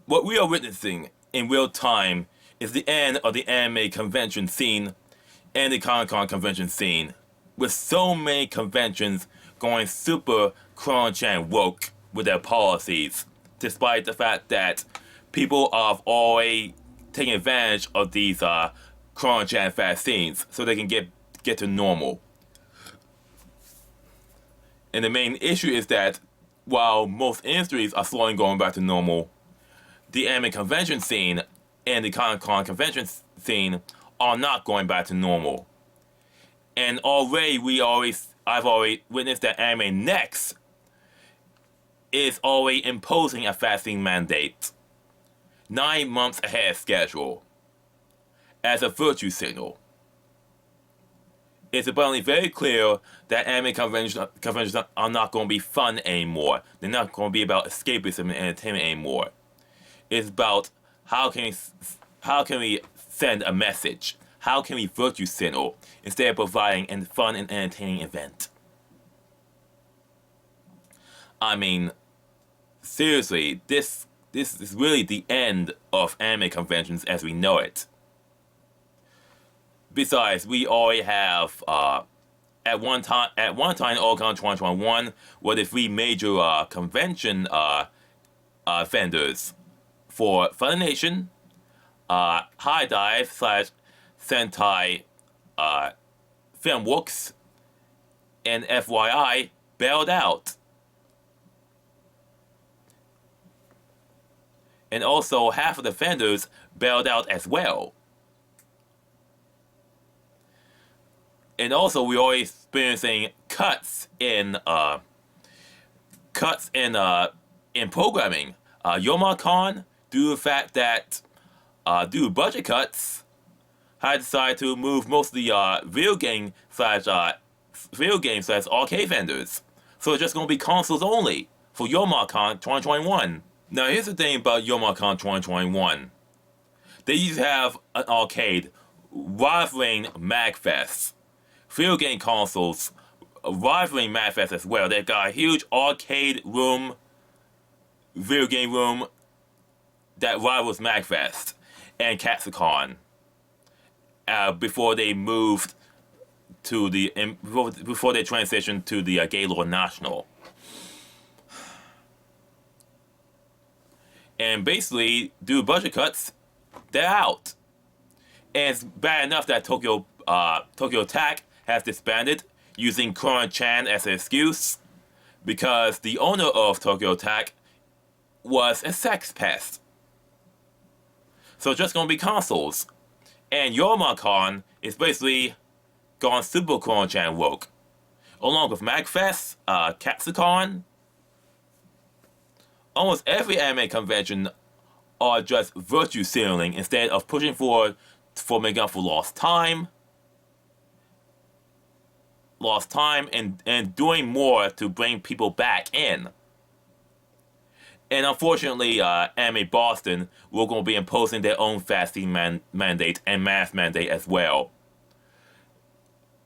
What we are witnessing in real time is the end of the anime convention scene and the Comic-Con convention scene, with so many conventions going super coronachan woke with their policies, despite the fact that people have already taken advantage of these coronachan vaccines so they can get to normal. And the main issue is that while most industries are slowly going back to normal, the anime convention scene and the Comic-Con convention scene are not going back to normal. And I've already witnessed that AnimeNext is already imposing a vaccine mandate 9 months ahead of schedule as a virtue signal. It's abundantly very clear that anime conventions are not going to be fun anymore. They're not going to be about escapism and entertainment anymore. It's about how can we send a message? How can we virtue signal instead of providing a fun and entertaining event? I mean, seriously, this is really the end of anime conventions as we know it. Besides, we already have at one time in Otaku 2021 were the three major convention vendors for Funimation, High Dive / Sentai Filmworks, and FYI bailed out. And also half of the vendors bailed out as well. And also we're always experiencing cuts in programming. Youmacon, due to the fact that due to budget cuts, I decided to move most of the video game slash arcade vendors. So it's just going to be consoles only for Youmacon 2021. Now here's the thing about Youmacon 2021. They used to have an arcade rivaling MAGFest. Video game consoles rivaling MAGFest as well. They've got a huge arcade room, video game room that rivals MAGFest and Katsucon. Before they moved to before they transitioned to the Gaylord National. And basically, due to budget cuts, they're out. And it's bad enough that Tokyo Tac has disbanded using coronachan as an excuse because the owner of Tokyo Tac was a sex pest. So it's just going to be consoles. And Youmacon is basically gone super coronachan woke. Along with MAGFest, Katsucon, almost every anime convention are just virtue signaling instead of pushing forward for making up for lost time and doing more to bring people back in. And unfortunately, Anime Boston will going to be imposing their own vaccine mandate and mask mandate as well.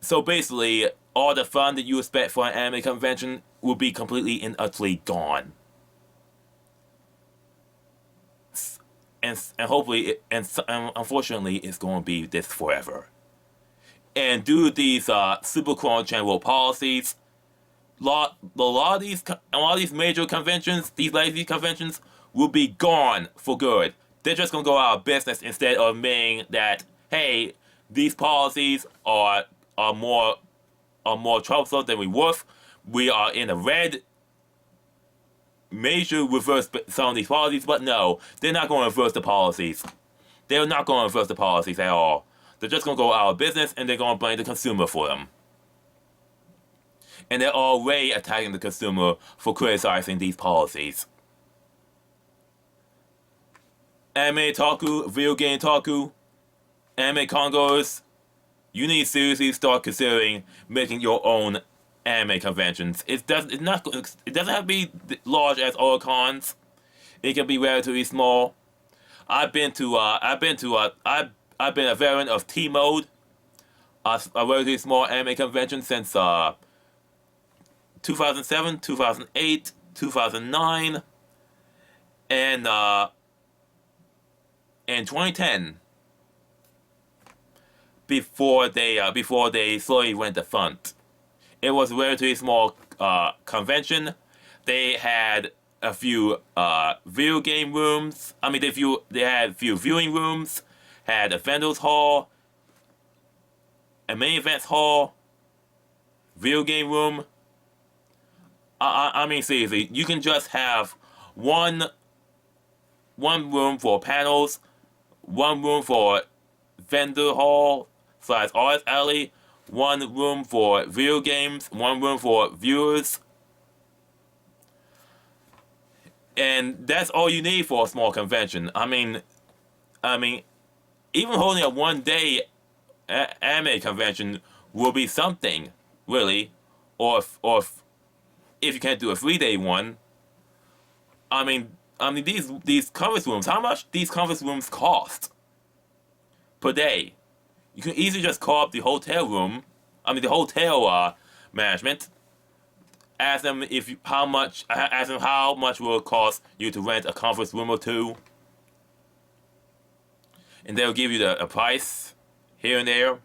So basically, all the fun that you expect for an anime convention will be completely and utterly gone. And hopefully, unfortunately, it's going to be this forever. And due to these super coronachan world policies, a lot of these major conventions, these legacy conventions, will be gone for good. They're just gonna go out of business instead of admitting that, hey, these policies are more troublesome than we worth. We are in the red. Major reverse some of these policies, but no, they're not going to reverse the policies. They're not going to reverse the policies at all. They're just going to go out of business and they're going to blame the consumer for them. And they're already attacking the consumer for criticizing these policies. Anime Otaku, video game Otaku, anime congoers, you need to seriously start considering making your own anime conventions. It doesn't have to be large as other cons. It can be relatively small. I've been a veteran of T Mode, a relatively small anime convention since 2007, 2008, 2009, and in 2010, before they slowly went defunct. It was a relatively small convention. They had a few video game rooms. I mean, they had a few viewing rooms, had a vendors hall, a main events hall, video game room. I mean, seriously, you can just have one room for panels, one room for vendor hall / artist alley, one room for video games, one room for viewers. And that's all you need for a small convention. I mean, even holding a one-day anime convention will be something, really. Or if you can't do a 3-day one. I mean, these conference rooms. How much these conference rooms cost per day? You can easily just call up the hotel room. The hotel management. Ask them how much will it cost you to rent a conference room or two, and they'll give you a price here and there,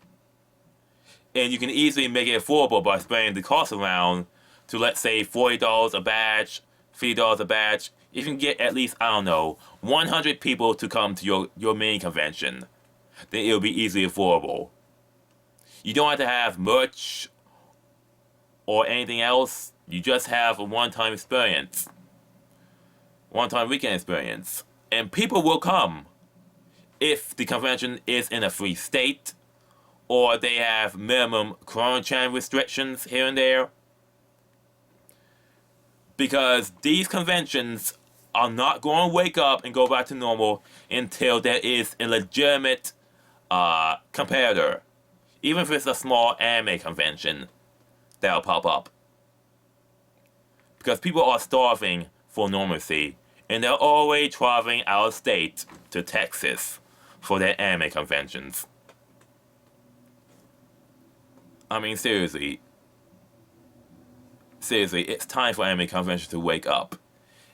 and you can easily make it affordable by spreading the cost around to, let's say, $40 a badge, $50 a badge. If you can get at least, I don't know, 100 people to come to your main convention, then it'll be easily affordable. You don't have to have merch or anything else. You just have a one-time experience. One-time weekend experience. And people will come if the convention is in a free state, or they have minimum coronachan restrictions here and there. Because these conventions are not going to wake up and go back to normal until there is a legitimate competitor. Even if it's a small anime convention that'll pop up. Because people are starving for normalcy, and they're always traveling out of state to Texas for their anime conventions. I mean, seriously, it's time for anime conventions to wake up.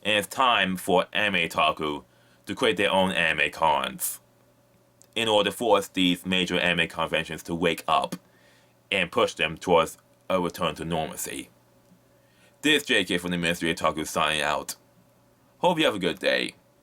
And it's time for anime otaku to create their own anime cons, in order to force these major anime conventions to wake up and push them towards a return to normalcy. This is JK from the Ministry of Otaku signing out. Hope you have a good day.